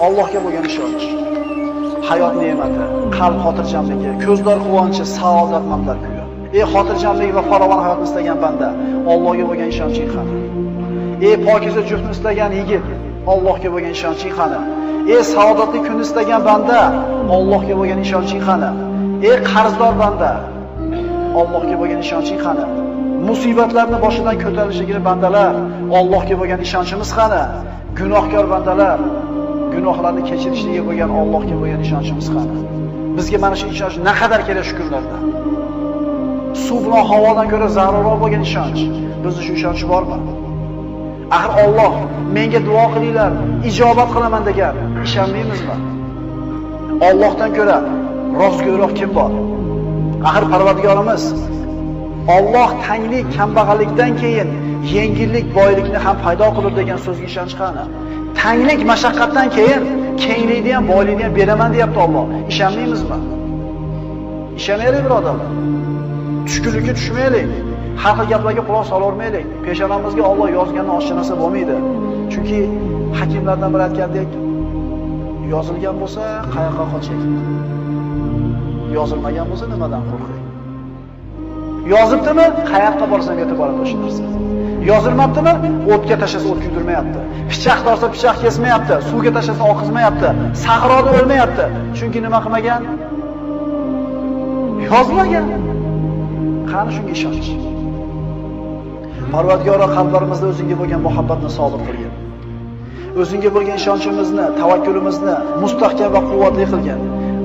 Allohga bo'lgan ishonch, hayot ne'mati, qalb xotirjamligi, ko'zlar quvonchi, saodat manzar kuyi. Ey xotirjamlik va farovon hayotni istagan banda, Allohga bo'lgan ishonching qani? Ey pokiza juftni istagan yigit, Allohga bo'lgan ishonching qani? Ey saodatli kunni istagan banda, Allohga bo'lgan ishonching qani? Ey qarzdor banda, Allohga bo'lgan ishonching qani? Musibatlarni boshidan ko'tarishligini bandalar, Allohga bo'lgan ishonchimiz qani? Gunohkor bandalar, gunohlarni kechirishligiga bo'lgan Allohga bo'lgan ishonchimiz qani? Bizga mana shu ishonch naqadar kerak shu kunlarda. Suv bilan havodan ko'ra zarurroq bo'lgan ishonch. Bizda shu ishonch bormi? Axir Alloh menga duo qilinglar, ijobat qilaman degan, ishonmaymizmi? Allohdan ko'ra rostgo'yroq kim bor? Axir Parvardigorimiz Alloh tanglik, kambag'allikdan keyin yengillik, boylikni ham paydo qilib degan so'zga ishonch qani? Tanglik, mashaqqatdan keyin kenglikni ham, boylikni ham beraman deyapti Alloh. Ishonmaymizmi? Ishonaylik birodarlar. Tushkunlikka tushmaylik. Har xil gaplarga quloq solavermaylik. Peshonamizga Alloh yozganini oshcha narsa bo'lmaydi. Chunki hakimlardan biri aytgandek, yozilgan bo'lsa qayoqqa qoching? Yozilmagan bo'lsa nimadan qo'rqing? Yozibdimi? Qayoqqa borsam yetib boradi o'sha narsa. Yozilmabdimi? O'tga tashlasa o't kuydirmayapti. Pichoq torsa pichoq kesmayapti. Suvga tashlasa oqizmayapti. Sahroda o'lmayapti. Chunki nima qilmagan? Yozmagan. Qani shunga ishonch. Parvardigor qalblarimizda o'zingga bo'lgan muhabbatni sobit qilgin. O'zingga bo'lgan ishonchimizni, tavakkulimizni mustahkam va quvvatli qilgin.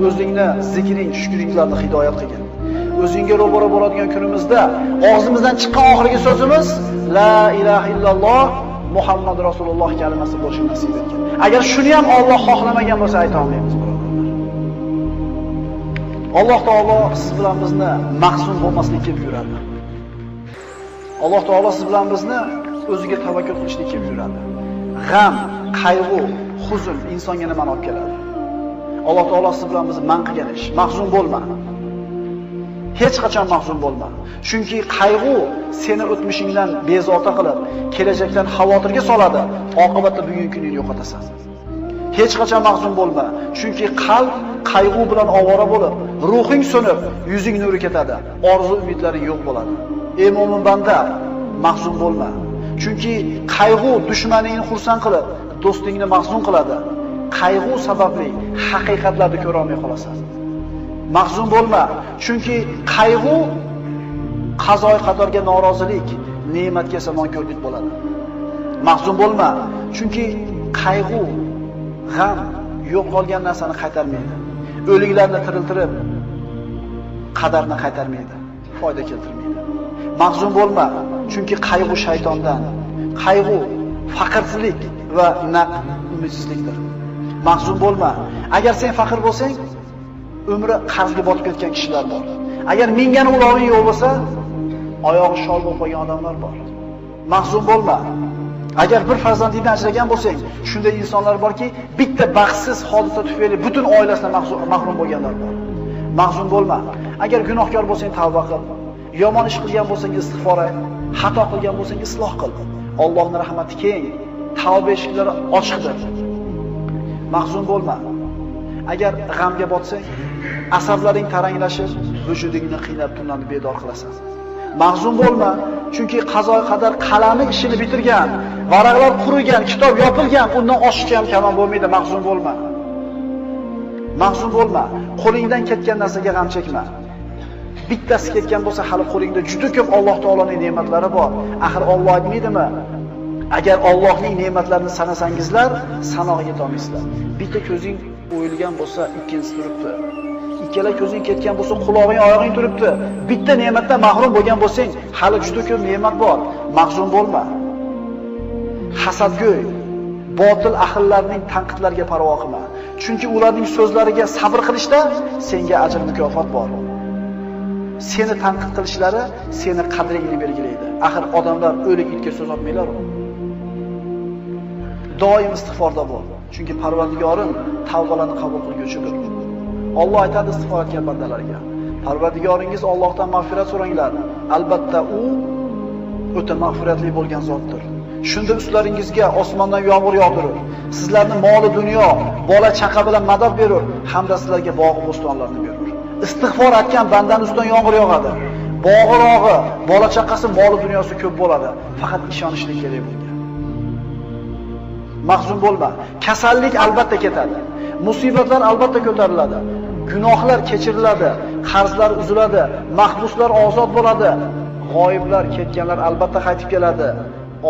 O'zingni zikring, shukringlarni hidoyat qilgin. O'zingga ro'baro bo'ladigan kunimizda og'zimizdan chiqqan oxirgi so'zimiz la ilaha illalloh Muhammad Rasululloh kalimasi bo'lishini nasib etgin. Agar shuni ham Alloh xohlamagan bo'lsa ayta olmaymiz birodarlar. Alloh taolo siz bilan bizni mahzun bo'lmaslikka buyuradi. Alloh taolo siz bilan bizni o'ziga tavakkul qilishlikka buyuradi. G'am, qayg'u, huzn insonga nimani olib keladi? Alloh taolo siz bilan bizni man qilgan ish. Mahzun bo'lma. Hech qachon mahzun bo'lma. Chunki qayg'u seni o'tmishingdan bezovta qilib, kelajakdan xavotirga soladi. Oqibatda bugungi kuningni yo'qotasan. Hech qachon mahzun bo'lma. Chunki qalb qayg'u bilan ovora bo'lib, ruhing so'nib, yuzing nuri ketadi. Orzu umidlaring yo'q bo'ladi. Ey mo'min banda, mahzun bo'lma. Chunki qayg'u dushmaningni xursand qilib, do'stingni mahzun qiladi. Qayg'u sababli haqiqatlarni ko'ra olmay qolasan. Mahzun bo'lma, chunki qayg'u qazoy qadorga norozilik, ne'matga samonko'rlik bo'ladi. Mahzun bo'lma, chunki qayg'u, g'am yo'q qolgan narsani qaytarmaydi. O'liklarni tiriltirib, qadarni qaytarmaydi, foyda keltirmaydi. Mahzun bo'lma, chunki qayg'u shaytondan, qayg'u faqirlik va umidsizlikdir. Mahzun bo'lma. Agar sen faqir bo'lsang, umri qarzga botib ketgan kishilar bor. Agar mingani uloving yo'q bo'lsa, oyog'i shol bo'lib qolgan odamlar bor. Mahzun bo'lma. Agar bir farzandingdan ajragan bo'lsang, shunday insonlar borki, bitta baxtsiz hodisa tufayli butun oilasidan mahrum bo'lganlar bor. Mahzun bo'lma. Agar gunohkor bo'lsang, tavba qil. Yomon ish qilgan bo'lsang, istig'for et. Xato qilgan bo'lsang, isloh qil. Allohning rahmati keng, tavba eshiklari ochiqdir. Mahzun bo'lma. Agar g'amga botsang, asablaring taranglashib, vujudingni qiynab tunlarni bedor qilasan. Mahzun bo'lma, chunki qazo qadar qalami ishini bitirgan, varaqlar qurigan, kitob yopilgan, undan oshiqcha ham kamon bo'lmaydi. Mahzun bo'lma. Mahzun bo'lma. Qo'lingdan ketgan narsaga g'am chekma. Bittasi ketgan bo'lsa, hali qo'lingda juda ko'p Alloh taoloning ne'matlari bor. Axir Alloh aytmaydimi? Agar Allohning ne'matlarini sanasangizlar, sanoqqa yeta olmaysizlar. Bitta ko'zing o'yilgan bo'lsa, ikkinchisi turibdi. Ikkala ko'zing ketgan bo'lsa, quloqing, oyog'ing turibdi. Bitta ne'matdan mahrum bo'lgan bo'lsang, hali juda ko'p ne'mat bor. Mahzun bo'lma. Hasadgo'y, botil ahillarning tanqidlariga parvo qilma. Chunki ularning so'zlariga sabr qilishda senga ajr mukofot bor. Seni tanqid qilishlari seni qadringni belgilaydi. Axir odamlar o'lik itga so'z otmaylar-ku. Doim istig'forda bo'l. Chunki Parvardigoring tavbalarni qabul qilguvchidir. Alloh aytadi istig'for etgan bandalarga: Parvardigoringiz Allohdan mag'firat so'ranglar. Albatta u o'ta mag'firatli bo'lgan zotdir. Shunda ustlaringizga osmondan yomg'ir yog'dirib, sizlarni moli dunyo, bola chaqa bilan madad berur, hamda sizlarga bog' bo'stonlarni berur. Istig'for etgan bandaning ustidan yomg'ir yog'adi. Bog'irog'i, bola chaqasi, moli dunyosi ko'p bo'ladi. Faqat ishonishlik kerak bunga. Mahzun bo'lma. Kasallik albatta ketadi. Musibatlar albatta ko'tariladi. Gunohlar kechiriladi, qarzlar uziladi, mahbuslar ozod bo'ladi. G'oyiblar, ketganlar albatta qaytib keladi.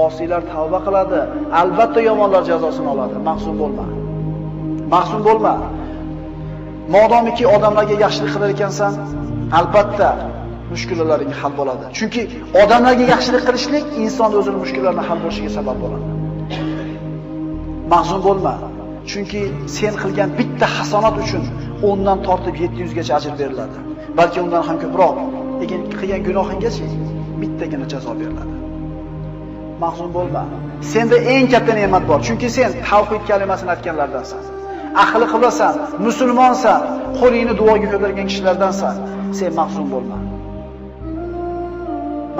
Osiylar tavba qiladi, albatta yomonlar jazosini oladi. Mahzun bo'lma. Mahzun bo'lma. Modomiki odamlarga yaxshilik qilar ekansan, albatta mushkullalaring hal bo'ladi. Chunki odamlarga yaxshilik qilishlik inson o'zining mushkullarini hal bo'lishiga sabab bo'ladi. Mahzun bo'lma. Chunki sen qilgan bitta hasonat uchun 10 dan tortib 700 gacha ajr beriladi. Balki undan ham ko'proq. Lekin qilgan gunohinggacha bittagina jazo beriladi. Mahzun bo'lma. Senda eng katta ne'mat bor. Chunki sen tavhid kalimasini aytganlardansan. Ahli qiblasan, musulmonsan, qo'lingni duoga ko'targan kishilardansan. Sen mahzun bo'lma.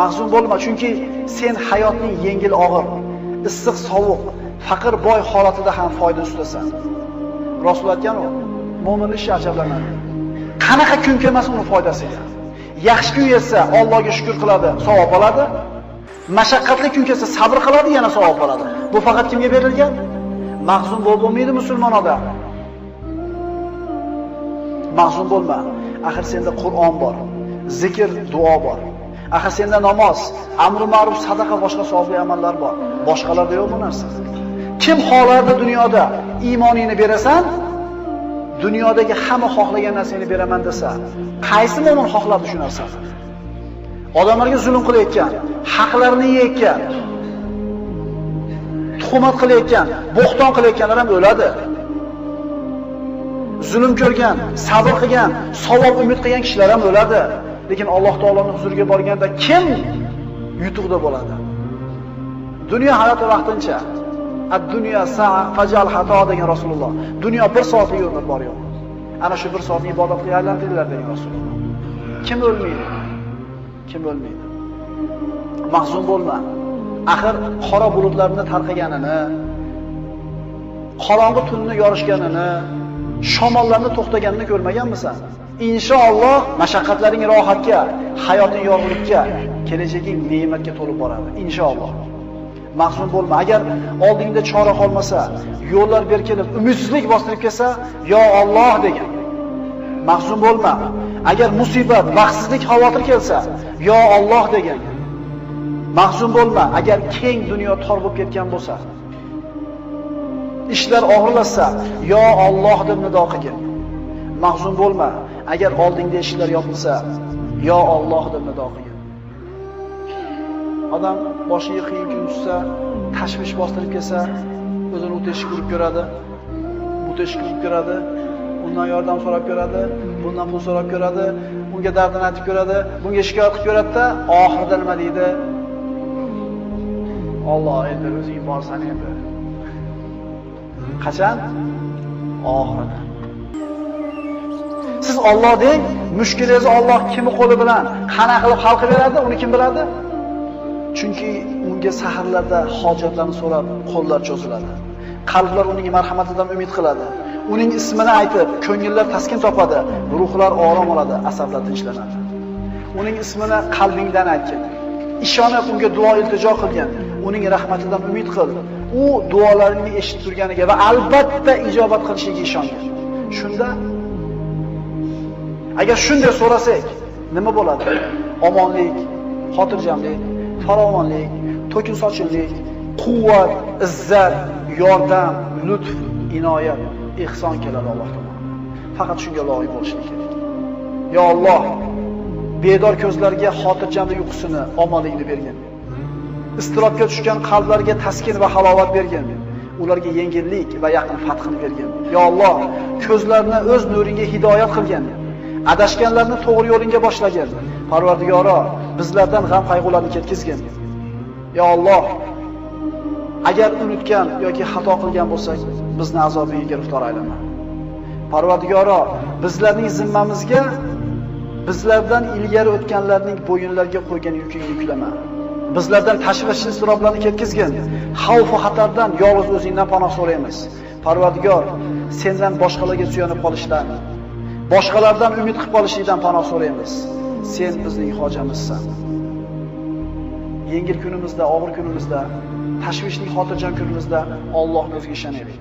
Mahzun bo'lma, chunki sen hayotning yengil og'ir, issiq sovuq, faqir boy holatida ham foyda ustasan. Rasul aytgan-ku, mo'minlar ishi ajablanadi. Qanaqa kun kelmas uni foydasiga. Yaxshi kun kelsa Allohga shukr qiladi, savob oladi. Mashaqqatli kun kelsa sabr qiladi, yana savob oladi. Bu faqat kimga berilgan? Mahzun bo'lmaydi musulmon odam. Mahzun bo'lma. Axir senda Qur'on bor, zikr, duo bor. Axir senda namoz, amr ma'ruf, sadaqa, boshqa savobli amallar bor. Boshqalarda yo'q bu narsa. Kim xohlardi dunyoda iymoningni berasan, dunyodagi hamma xohlagan narsani beraman desa, qaysi mo'min xohladi shu narsani? Odamlarga zulm qilayotgan, haqlarini yeyotgan, tuhmat qilayotgan, bo'xton qilayotganlar ham o'ladi. Zulm ko'rgan, sabr qilgan, savob umid qilgan kishilar ham o'ladi. Lekin Alloh taoloning huzuriga borganda kim yutuqda bo'ladi? Dunyo hayoti vaqtincha. Ad-dunya sa'a fajal xato degan Rasululloh. Dunyo 1 soatlik umr bor yo'q. Ana shu 1 soatni ibodatga aylantiringlar degan Rasululloh. Kim o'lmaydi? Kim o'lmaydi? Mahzun bo'lma. Axir qora bulutlarning tarqaganini, qorong'i tunni yorishganini, shamollarni to'xtaganini ko'rmaganmisan? Inshaalloh mashaqqatlaring rohatga, hayoting yorug'likka, kelajaging ne'matga to'lib boradi. Inshaalloh. Mahzun bo'lma. Agar oldingda chora qolmasa, yo'llar berkilib, umidsizlik bostirib kelsa, yo Alloh degan. Mahzun bo'lma. Agar musibat, baxtsizlik, xavotir kelsa, yo Alloh degan. Mahzun bo'lma. Agar keng dunyo tor bo'lib ketgan bo'lsa, ishlar og'irlashsa, yo Alloh deb nido qilgin. Mahzun bo'lma. Agar oldingda eshiklar yopilsa, yo Alloh deb nido qilgin. Odam boshiga qiyin kun tushsa, tashvish bostirib kelsa, o'zini o'tishga urib ko'radi, butishga urib ko'radi, undan yordam so'rab ko'radi, bundan pul so'rab ko'radi, unga dardini aytib ko'radi, bunga shikoyat qilib ko'radi-da, oxirida nima deydi? Alloh endi o'zing borsan endi. Qachon? Oxirida. Siz Alloh deng, mushkulingizni Alloh kimning qo'li bilan qana qilib hal qilib beradi, uni kim biladi? Chunki unga saharlarda hojatlarni so'rab qo'llar cho'ziladi. Qalblar uning marhamatidan umid qiladi. Uning ismini aytib, ko'ngillar taskin topadi, ruhlar orom oladi, asablar tinchlanadi. Uning ismini qalbingdan aytgin. Ishonib unga duo iltijo qilgin. Uning rahmatidan umid qil. U duolaringni eshitib turganiga va albatta ijobat qilishiga ishongin. Shunda agar shunday so'rasak, nima bo'ladi? Omonlik, xotirjamlik, farovonlik, to'kin sochinlik, quvvat, izzat, yordam, lutf, inoyat, ihson keladi Alloh tomonidan. Faqat shunga loyiq bo'lishlik kerak. Yo Alloh, bedor ko'zlarga xotirjamlik uyqusini, omonlikni bergin. Istirobga tushgan qalblarga taskin va halovat bergin. Ularga yengillik va yaqin fathini bergin. Yo Alloh, ko'zlarini o'z nuringga hidoyat qilgin. Adashganlarni to'g'ri yo'lingga boshlagin. Parvardigoro, bizlardan g'am qayg'ularni ketkizgin. Yo Alloh, agar unutgan yoki xato qilgan bo'lsak, bizni azobiga giriftor aylama. Parvardigoro, bizlarning zimmamizga bizlardan ilgari o'tganlarning bo'yinlariga qo'ygan yukingni yuklama. Bizlardan tashvish iztiroblarni ketkizgin. Xavf va xatardan yolg'iz o'zingdan panoh so'raymiz. Parvardigor, sendan boshqalarga suyanib qolishdan, boshqalardan umid qilib qolishdan panoh so'raymiz. Sen bizning hojamizsan. Yengil kunimizda, og'ir kunimizda, tashvishli xotirjam kunimizda Allohga o'ziga ishonaylik.